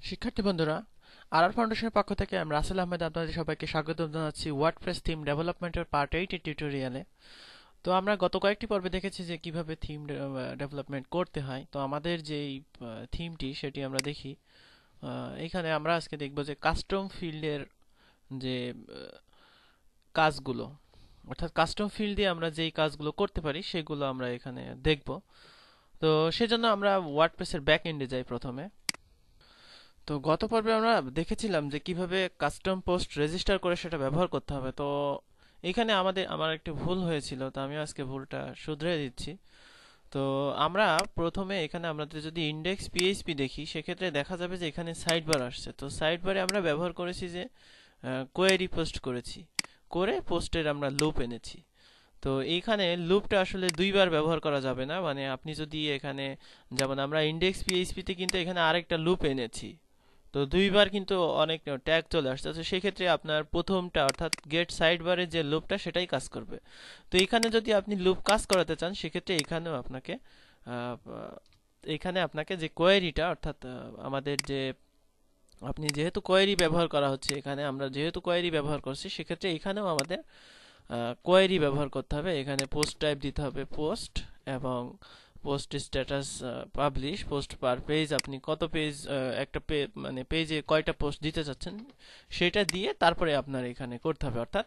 শিক্ষার্থী বন্ধুরা, আর ফাউন্ডেশনের পক্ষ থেকে আমি রাসেল আহমেদ আপনাদের সবাইকে স্বাগত জানাচ্ছি ওয়ার্ডপ্রেস থিম ডেভেলপমেন্টের পার্ট 8 এর টিউটোরিয়ালে। তো আমরা গত কয়েকটি পর্বে দেখেছি যে কিভাবে থিম ডেভেলপমেন্ট করতে হয়। তো আমাদের যেই থিমটি সেটি আমরা দেখি। এখানে আমরা আজকে দেখব যে কাস্টম ফিল্ডের যে কাজগুলো, অর্থাৎ কাস্টম ফিল্ড দিয়ে আমরা যেই কাজগুলো করতে পারি সেগুলো আমরা এখানে দেখব। তো সেজন্য আমরা ওয়ার্ডপ্রেসের ব্যাক এন্ডে যাই প্রথমে। তো গত পর্বে আমরা দেখেছিলাম যে কিভাবে কাস্টম পোস্ট রেজিস্টার করে সেটা ব্যবহার করতে হবে। তো এখানে আমার একটি ভুল হয়েছিল, তো আমি আজকে ভুলটা শুধরে দিচ্ছি। তো আমরা প্রথমে এখানে আমাদের যদি ইন্ডেক্স পিএইচপি দেখি, সেক্ষেত্রে দেখা যাবে যে এখানে সাইড বার আসছে। তো সাইড বারে আমরা ব্যবহার করেছি যে কোয়েরি পোস্ট করেছি, করে পোস্টের আমরা লুপ এনেছি। তো এইখানে লুপটা আসলে দুইবার ব্যবহার করা যাবে না। মানে আপনি যদি এখানে, যেমন আমরা ইন্ডেক্স পিএইচপিতে কিন্তু এখানে আরেকটা লুপ এনেছি, তো দুইবার কিন্তু অনেক ট্যাগ চলে আসছে। তো সেক্ষেত্রে আপনার প্রথমটা অর্থাৎ গেট সাইড বারে যে লুপটা সেটাই কাজ করবে। তো এখানে যদি আপনি লুপ কাজ করাতে চান, সেক্ষেত্রে এখানেও আপনাকে যে কোয়েরিটা অর্থাৎ আমাদের যে আপনি যেহেতু কোয়েরি ব্যবহার করা হচ্ছে, এখানে আমরা যেহেতু কোয়েরি ব্যবহার করছি, সেক্ষেত্রে এখানেও আমাদের কোয়েরি ব্যবহার করতে হবে। এখানে পোস্ট টাইপ দিতে হবে পোস্ট, এবং post status publish, post per page, আপনি কত পেজ একটা মানে পেজে কয়টা পোস্ট দিতে চাচ্ছেন সেটা দিয়ে তারপরে আপনার এখানে করতে হবে। অর্থাৎ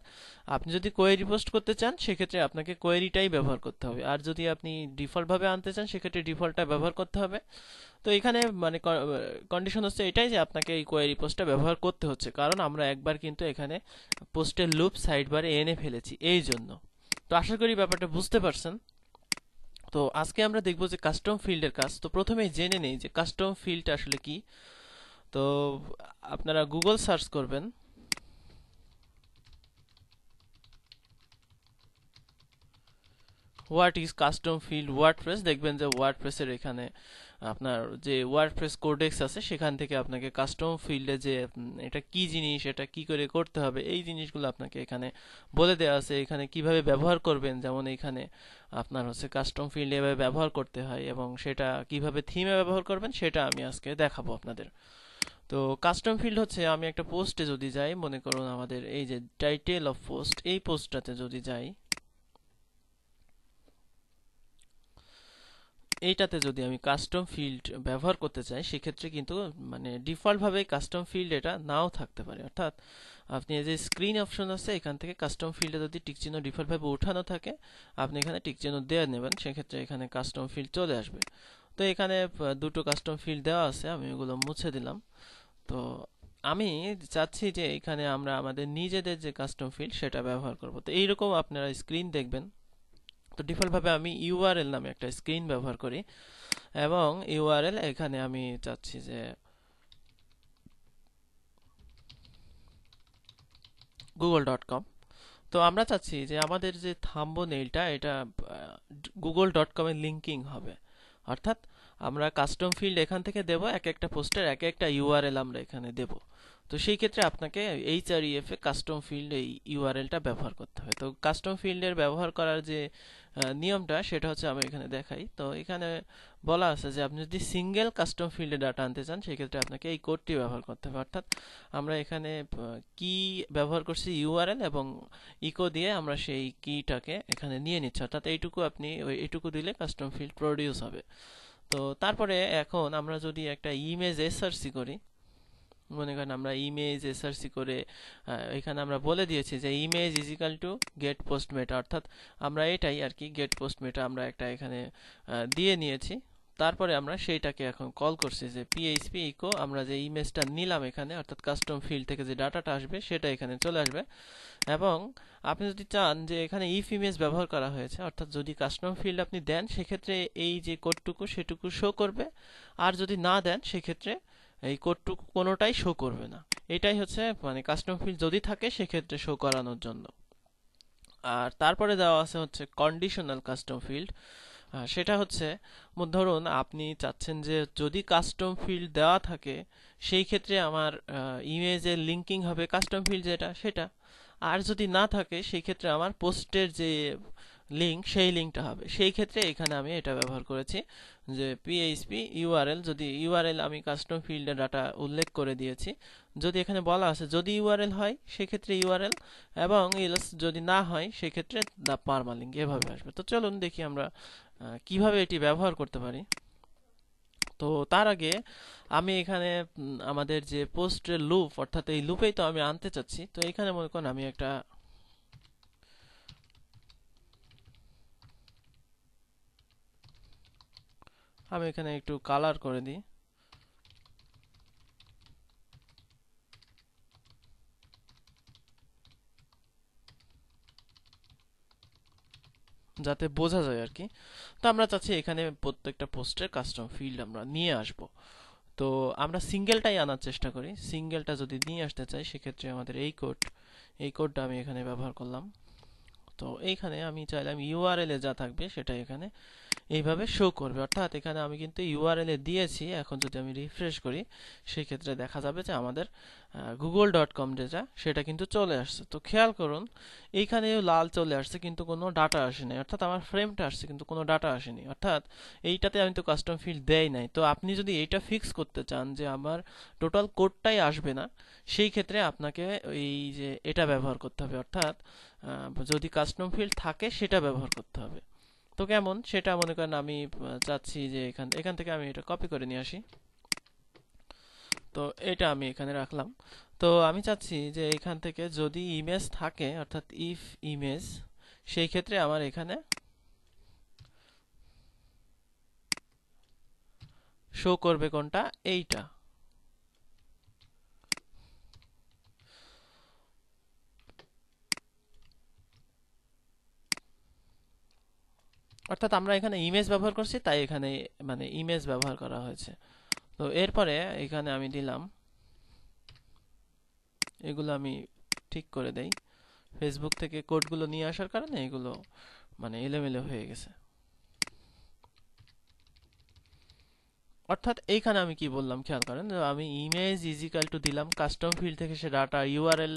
আপনি যদি কোয়েরি পোস্ট করতে চান, সেক্ষেত্রে আপনাকে কোয়েরিটাই ব্যবহার করতে হবে। আর যদি আপনি ডিফল্ট ভাবে আনতে চান, সেক্ষেত্রে ডিফল্টটা ব্যবহার করতে হবে। তো এখানে মানে কন্ডিশন হচ্ছে এটাই যে আপনাকে এই কোয়েরি পোস্টটা ব্যবহার করতে হচ্ছে, কারণ আমরা একবার কিন্তু এখানে পোস্টের লুপ সাইড বারে এনে ফেলেছি এই জন্য। তো আশা করি ব্যাপারটা বুঝতে পারছেন। তো আজকে আমরা দেখব যে কাস্টম ফিল্ডের কাজ। তো প্রথমেই জেনে নেই যে কাস্টম ফিল্ড আসলে কি। তো আপনারা গুগল সার্চ করবেন what is custom field WordPress. দেখবেন যে ওয়ার্ডপ্রেসের এখানে আপনার যে ওয়ার্ডপ্রেস কোডেক্স আছে, সেখান থেকে আপনাকে কাস্টম ফিল্ডে যে এটা কি জিনিস, এটা কি করে করতে হবে, এই জিনিসগুলো আপনাকে এখানে বলে দেওয়া আছে। এখানে কিভাবে ব্যবহার করবেন, যেমন এখানে আপনার হচ্ছে কাস্টম ফিল্ড এভাবে ব্যবহার করতে হয়, এবং সেটা কিভাবে থিমে ব্যবহার করবেন সেটা আমি আজকে দেখাবো আপনাদের। তো কাস্টম ফিল্ড হচ্ছে, আমি একটা পোস্টে যদি যাই, মনে করুন আমাদের এই যে টাইটেল অফ পোস্ট, এই পোস্টটাতে যদি যাই, এইটাতে যদি আমি কাস্টম ফিল্ড ব্যবহার করতে চাই, সেক্ষেত্রে কিন্তু মানে ডিফল্ট ভাবে কাস্টম ফিল্ড এটা নাও থাকতে পারে। অর্থাৎ আপনি এই যে স্ক্রিন অপশন আছে, এখান থেকে কাস্টম ফিল্ডে যদি টিক চিহ্ন ডিফল্ট ভাবে উঠানো থাকে, আপনি এখানে টিক চিহ্ন দিয়ে নেবেন, সেক্ষেত্রে এখানে কাস্টম ফিল্ড চলে আসবে। তো এখানে দুটো কাস্টম ফিল্ড দেওয়া আছে, আমি এগুলো মুছে দিলাম। তো আমি চাচ্ছি যে এখানে আমরা আমাদের নিজেদের যে কাস্টম ফিল্ড সেটা ব্যবহার করব। তো এইরকম আপনারা স্ক্রিন দেখবেন। তো ডিফল্ট ভাবে আমি ইউআরএল নামে একটা স্ক্রিন ব্যবহার করি, এবং ইউআরএল এখানে আমি চাচ্ছি যে google.com। তো আমরা চাচ্ছি যে আমাদের যে থাম্বনেইলটা এটা google.com এর লিঙ্কিং হবে। অর্থাৎ আমরা কাস্টম ফিল্ড এখান থেকে দেব, এক একটা পোস্টের এক একটা ইউআরএল আমরা এখানে দেব। তো সেই ক্ষেত্রে আপনাকে এইচআরইএফ এ কাস্টম ফিল্ড এই ইউআরএলটা ব্যবহার করতে হবে। তো কাস্টম ফিল্ডের ব্যবহার করার যে নিয়মটা, সেটা হচ্ছে আমি এখানে দেখাই। তো এখানে বলা আছে যে আপনি যদি সিঙ্গেল কাস্টম ফিল্ডে ডাটা আনতে চান, সেক্ষেত্রে আপনাকে এই কোডটি ব্যবহার করতে হবে। অর্থাৎ আমরা এখানে কি ব্যবহার করছি, ইউআরএল এবং ইকো দিয়ে আমরা সেই কিটাকে এখানে নিয়ে নিচ্ছি। অর্থাৎ এইটুকু আপনি এইটুকু দিলে কাস্টম ফিল্ড প্রডিউস হবে। তো তারপরে এখন আমরা যদি একটা ইমেজ এসআরসি করি, মনে করেন আমরা ইমেজ এসআরসি করে এখানে আমরা বলে দিয়েছি যে image is equal to get post মেটা, অর্থাৎ আমরা এটাই আর কি গেট পোস্ট মেটা আমরা একটা এখানে দিয়ে নিয়েছি। তারপরে আমরা সেইটাকে এখন কল করছি যে পিএইচপি ইকো, আমরা যে ইমেজটা নিলাম এখানে, অর্থাৎ কাস্টম ফিল্ড থেকে যে ডাটাটা আসবে সেটা এখানে চলে আসবে। এবং আপনি যদি চান যে এখানে ইফ ইমেজ ব্যবহার করা হয়েছে, অর্থাৎ যদি কাস্টম ফিল্ড আপনি দেন, সেক্ষেত্রে এই যে কোডটুকু সেটুকু শো করবে, আর যদি না দেন সেক্ষেত্রে এই কোডটুকু কোনোটাই শো করবে না। এটাই হচ্ছে মানে কাস্টম ফিল্ড যদি থাকে সেক্ষেত্রে শো করানোর জন্য। আর তারপরে দেওয়া আছে হচ্ছে কন্ডিশনাল কাস্টম ফিল্ড। সেটা হচ্ছে, ধরুন আপনি চাচ্ছেন যে যদি কাস্টম ফিল্ড দেওয়া থাকে, সেই ক্ষেত্রে আমার ইমেজের লিঙ্কিং হবে কাস্টম ফিল্ড যেটা সেটা। আর যদি না থাকে, সেই ক্ষেত্রে আমার পোস্টের যে লিঙ্ক সেই লিঙ্কটা হবে। সেই ক্ষেত্রে এখানে আমি এটা ব্যবহার করেছি যে পিএইচপি ইউআরএল, যদি ইউআরএল আমি কাস্টম ফিল্ডে ডাটা উল্লেখ করে দিয়েছি, যদি এখানে বলা আছে যদি ইউআরএল হয় সেক্ষেত্রে ইউআরএল, এবং এলস যদি না হয় সেক্ষেত্রে দ্য পারমালিঙ্ক, এভাবে আসবে। তো চলুন দেখি আমরা কিভাবে এটি ব্যবহার করতে পারি। তো তার আগে আমি এখানে আমাদের যে পোস্টের লুপ, অর্থাৎ এই লুপেই তো আমি আনতে চাচ্ছি। তো এখানে মনে করুন আমি একটা এখানে একটু কালার করে দিই, যাতে বোঝা যায় আর কি। তো আমরা চাচ্ছি এখানে প্রত্যেকটা পোস্টের কাস্টম ফিল্ড আমরা নিয়ে আসব। তো আমরা সিঙ্গেলটাই আনার চেষ্টা করি। সিঙ্গেলটা যদি নিয়ে আসতে চাই সেক্ষেত্রে আমাদের এই কোডটা আমি এখানে ব্যবহার করলাম। তো এইখানে আমি চাইলাম ইউআরএল এ যা থাকবে সেটা এখানে এইভাবে শো করবে, অর্থাৎ এখানে আমি কিন্তু ইউআরএল এ দিয়েছি। এখন যদি আমি রিফ্রেশ করি সেই ক্ষেত্রে দেখা যাবে যে আমাদের google.com যেটা সেটা কিন্তু চলে আসছে। তো খেয়াল করুন এইখানেও লাল চলে আসছে কিন্তু কোনো ডাটা আসেনি, অর্থাৎ আমার ফ্রেমটা আসছে কিন্তু কোনো ডাটা আসেনি, অর্থাৎ এইটাতে আমি তো কাস্টম ফিল্ড দেই নাই। তো আপনি যদি এইটা ফিক্স করতে চান যে আমার টোটাল কোডটাই আসবে না, সেই ক্ষেত্রে আপনাকে এই যে এটা ব্যবহার করতে হবে, অর্থাৎ যদি কাস্টম ফিল্ড থাকে সেটা ব্যবহার করতে হবে। তো কেমন সেটা মনে করেন আমি চাচ্ছি যে এখান থেকে আমি এটা কপি করে নিয়ে আসি। তো এটা আমি এখানে রাখলাম। তো আমি চাচ্ছি যে এখান থেকে যদি ইমেজ থাকে, অর্থাৎ ইফ ইমেজ, সেই ক্ষেত্রে আমার এখানে শো করবে কোনটা, এইটা। অর্থাৎ আমরা এখানে ইমেজ ব্যবহার করছি, তাই এখানে মানে ইমেজ ব্যবহার করা হয়েছে। তো এরপরে এখানে আমি দিলাম, এগুলো আমি ঠিক করে দেই। ফেসবুক থেকে কোডগুলো নিয়ে আসার কারণে এগুলো মানে এলোমেলো হয়ে গেছে। অর্থাৎ এইখানে আমি কি বললাম খেয়াল করেন, আমি ইমেজ ইজ ইকাল টু দিলাম, কাস্টম ফিল্ড থেকে সে ডাটা ইউআরএল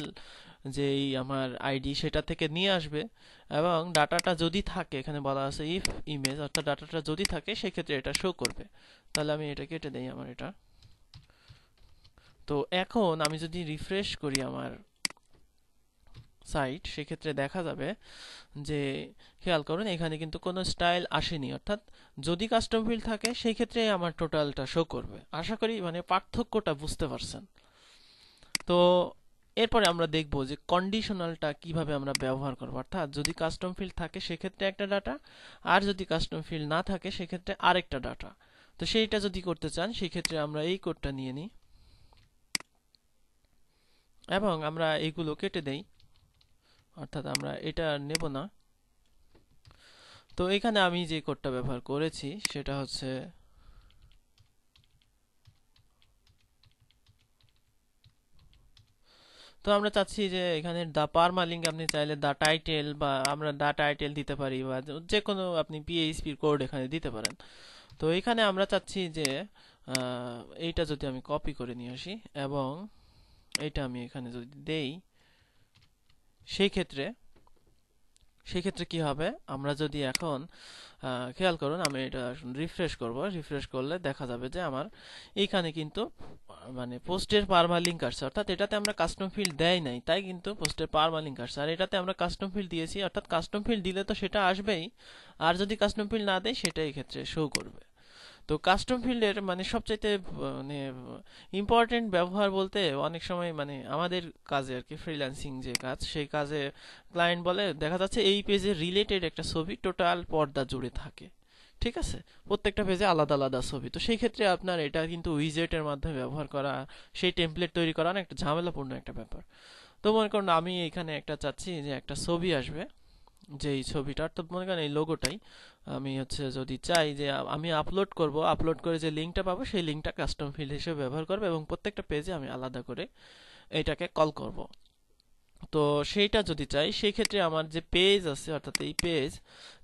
যেই আমার আইডি সেটা থেকে নিয়ে আসবে, এবং ডাটাটা যদি থাকে এখানে বলা আছে ইফ ইমেজ, অর্থাৎ ডাটাটা যদি থাকে সেক্ষেত্রে এটা শো করবে। তাহলে আমি এটা কেটে দেই আমার এটা। তো এখন আমি যদি রিফ্রেশ করি আমার সাইট, সেক্ষেত্রে দেখা যাবে যে খেয়াল করুন এখানে কিন্তু কোনো স্টাইল আসেনি, অর্থাৎ যদি কাস্টম ফিল্ড থাকে সেই ক্ষেত্রে আমার টোটালটা শো করবে। আশা করি মানে পার্থক্যটা বুঝতে পারছেন। তো এরপরে আমরা দেখব যে কন্ডিশনালটা কিভাবে আমরা ব্যবহার করব, অর্থাৎ যদি কাস্টম ফিল্ড থাকে সেক্ষেত্রে একটা ডাটা, আর যদি কাস্টম ফিল্ড না থাকে সেক্ষেত্রে আরেকটা ডাটা। তো সেইটা যদি করতে চান সেক্ষেত্রে আমরা এই কোডটা নিয়ে নিই এবং আমরা এইগুলো কেটে দেই, অর্থাৎ আমরা এটা নেব না। তো এখানে আমি যে কোডটা ব্যবহার করেছি সেটা হচ্ছে, তো আমরা চাচ্ছি যে এখানে দা পারমালিঙ্ক আপনি চাইলে দা টাইটেল, বা আমরা দা টাইটেল দিতে পারি, বা যে কোনো আপনি পিএইচপির কোড এখানে দিতে পারেন। তো এখানে আমরা চাচ্ছি যে এইটা যদি আমি কপি করে নিয়ে আসি এবং এইটা আমি এখানে যদি দেই, সেই ক্ষেত্রে কি হবে, আমরা যদি এখন খেয়াল করুন আমি এটা রিফ্রেশ করব, রিফ্রেশ করলে দেখা যাবে যে আমার এইখানে কিন্তু মানে পোস্টের পারমালিঙ্ক আসছে, অর্থাৎ এটাতে আমরা কাস্টম ফিল্ড দেই নাই, তাই কিন্তু পোস্টের পারমালিঙ্ক আসছে। আর এটাতে আমরা কাস্টম ফিল্ড দিয়েছি, অর্থাৎ কাস্টম ফিল্ড দিলে তো সেটা আসবেই, আর যদি কাস্টম ফিল্ড না দেয় সেটা এই ক্ষেত্রে শো করবে। তো কাস্টম ফিল্ডের মানে সবচাইতে মানে ইম্পর্টেন্ট ব্যবহার বলতে অনেক সময় মানে আমাদের কাজে আর কি, ফ্রিল্যান্সিং যে কাজ, সেই কাজে ক্লায়েন্ট বলে দেখা যাচ্ছে এই পেজে রিলেটেড একটা ছবি টোটাল পর্দা জুড়ে থাকে, ঠিক আছে, প্রত্যেকটা পেজে আলাদা আলাদা ছবি। তো সেই ক্ষেত্রে আপনার এটা কিন্তু উইজেটের মাধ্যমে ব্যবহার করা, সেই টেমপ্লেট তৈরি করা অনেক একটা ঝামেলাপূর্ণ একটা ব্যাপার। তো মনে করুন আমি এখানে একটা চাচ্ছি যে একটা ছবি আসবে, যে এই ছবিটার, তো মনে করেন এই লোগোটাই আমি হচ্ছে যদি চাই যে আমি আপলোড করব, আপলোড করে যে লিঙ্কটা পাবো সেই লিঙ্কটা কাস্টম ফিল্ড হিসেবে ব্যবহার করবো, এবং প্রত্যেকটা পেজে আমি আলাদা করে এটাকে কল করব। তো সেইটা যদি চাই সেই ক্ষেত্রে আমার যে পেজ আছে, অর্থাৎ এই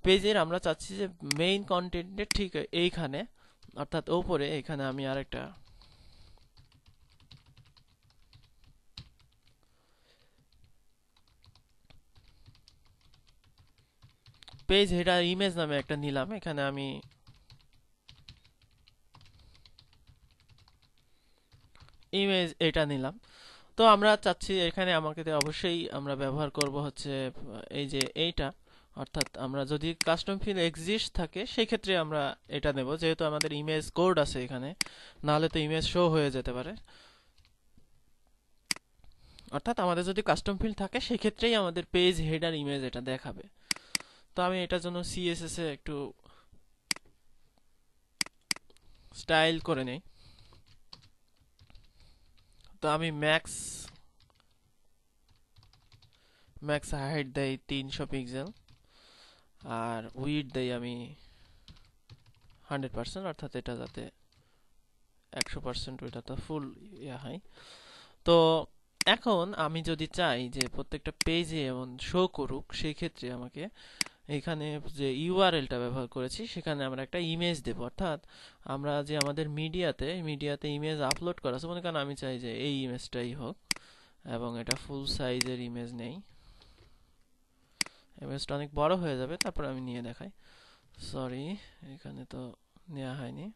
পেজের আমরা চাচ্ছি যে মেইন কন্টেন্টের ঠিক এইখানে, অর্থাৎ ওপরে এখানে আমি আরেকটা পেজ হেডার ইমেজ নামে একটা নিলাম, এখানে আমি ইমেজ এটা নিলাম। তো আমরা চাচ্ছি এখানে আমাকে অবশ্যই আমরা ব্যবহার করব হচ্ছে এই যে এইটা, অর্থাৎ আমরা যদি কাস্টম ফিল এক্সিস্ট থাকে সেই ক্ষেত্রে আমরা এটা নেব, যেহেতু আমাদের ইমেজ কোড আছে এখানে, নাহলে তো ইমেজ শো হয়ে যেতে পারে। অর্থাৎ আমাদের যদি কাস্টম ফিল থাকে সেই ক্ষেত্রেই আমাদের পেজ হেডার ইমেজ এটা দেখাবে। তো আমি এটার জন্য সিএসএস এ একটু স্টাইল করে নেই। তো আমি ম্যাক্স হাইট দেই 300 পিক্সেল, আর উইডথ দেই আমি 100%, অর্থাৎ এটা যাতে 100% ওইটা তো ফুল হয়। তো এখন আমি যদি চাই যে প্রত্যেকটা পেজে এমন শো করুক, সেই ক্ষেত্রে আমাকে এখানে যে ইউআরএলটা ব্যবহার করেছি সেখানে আমরা একটা ইমেজ দেব। অর্থাৎ আমরা যে আমাদের মিডিয়াতে ইমেজ আপলোড করা আছে, মনে করেন আমি চাই যে এই ইমেজটাই হোক এবং এটা ফুল সাইজের ইমেজ নেই, ইমেজটা অনেক বড় হয়ে যাবে, তারপর আমি নিয়ে দেখাই। সরি, এখানে তো নেওয়া হয়নি।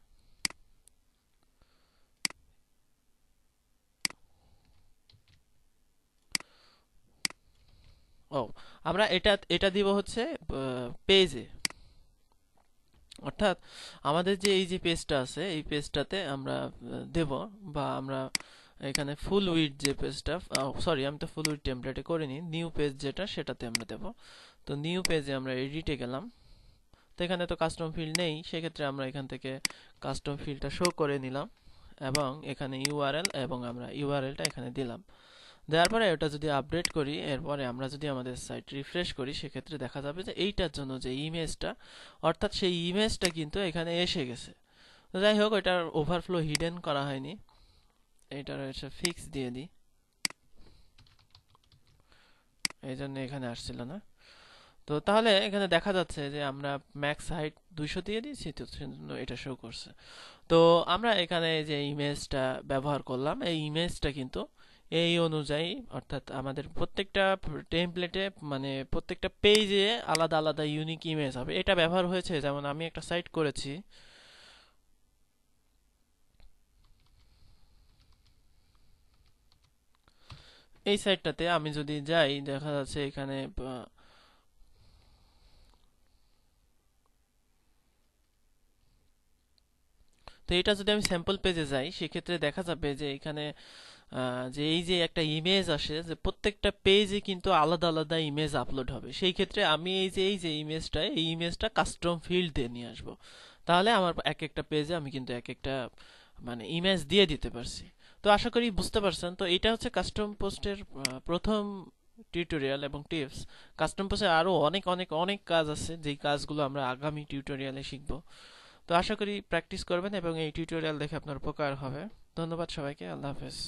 ও, আমরা এটা দিব হচ্ছে পেজে, অর্থাৎ আমাদের যে এই যে পেজটা আছে এই পেজটাতে আমরা দেব, বা আমরা এখানে ফুল উইডথ যে পেজটা, সরি আমি তো ফুল উইডথ টেমপ্লেটে করিনি, নিউ পেজ যেটা সেটাতে আমরা দেব। তো নিউ পেজে আমরা এডিটে গেলাম, তো এখানে তো কাস্টম ফিল্ড নেই, সেক্ষেত্রে আমরা এখান থেকে কাস্টম ফিল্ডটা শো করে নিলাম এবং এখানে ইউআরএল, এবং আমরা ইউআরএলটা এখানে দিলাম। দেওয়ার পরে ওটা যদি আপডেট করি, এরপরে আমরা যদি আমাদের সাইট রিফ্রেশ করি, সেক্ষেত্রে দেখা যাবে যে এইটার জন্য যে ইমেজটা, অর্থাৎ সেই ইমেজটা কিন্তু এখানে এসে গেছে। তো যাই হোক, এটার ওভারফ্লো হিডেন করা হয়নি, এটার হচ্ছে ফিক্স দিয়ে দিই, এই জন্য এখানে আসছিল না। তো তাহলে এখানে দেখা যাচ্ছে যে আমরা ম্যাক্স হাইট 200 দিয়ে দিয়েছি, তো সেজন্য এটা শো করছে। তো আমরা এখানে যে ইমেজটা ব্যবহার করলাম, এই ইমেজটা কিন্তু এই অনুযায়ী, অর্থাৎ আমাদের প্রত্যেকটা টেমপ্লেটে মানে প্রত্যেকটা পেজে আলাদা আলাদা ইউনিক ইমেজ হবে, এটা ব্যবহার হয়েছে। যেমন আমি একটা সাইট করেছি, এই সাইটটাতে আমি যদি যাই, দেখা যাচ্ছে এখানে তো এটা যদি আমি স্যাম্পল পেজে যাই, সেক্ষেত্রে দেখা যাবে যে এখানে যে এই যে একটা ইমেজ আসে, যে প্রত্যেকটা পেজে কিন্তু আলাদা আলাদা ইমেজ আপলোড হবে। সেই ক্ষেত্রে আমি এই যে ইমেজটা কাস্টম ফিল্ড দিয়ে নিয়ে আসবো, তাহলে আমার এক একটা পেজে আমি কিন্তু এক একটা মানে ইমেজ দিয়ে দিতে পারছি। তো আশা করি বুঝতে পারছেন। তো এটা হচ্ছে কাস্টম পোস্টের প্রথম টিউটোরিয়াল এবং টিপস। কাস্টম পোস্টে আরো অনেক অনেক অনেক কাজ আছে, যেই কাজগুলো আমরা আগামী টিউটোরিয়ালে শিখব। তো আশা করি প্র্যাকটিস করবেন এবং এই টিউটোরিয়াল দেখে আপনার উপকার হবে। ধন্যবাদ সবাইকে, আল্লাহ হাফেজ।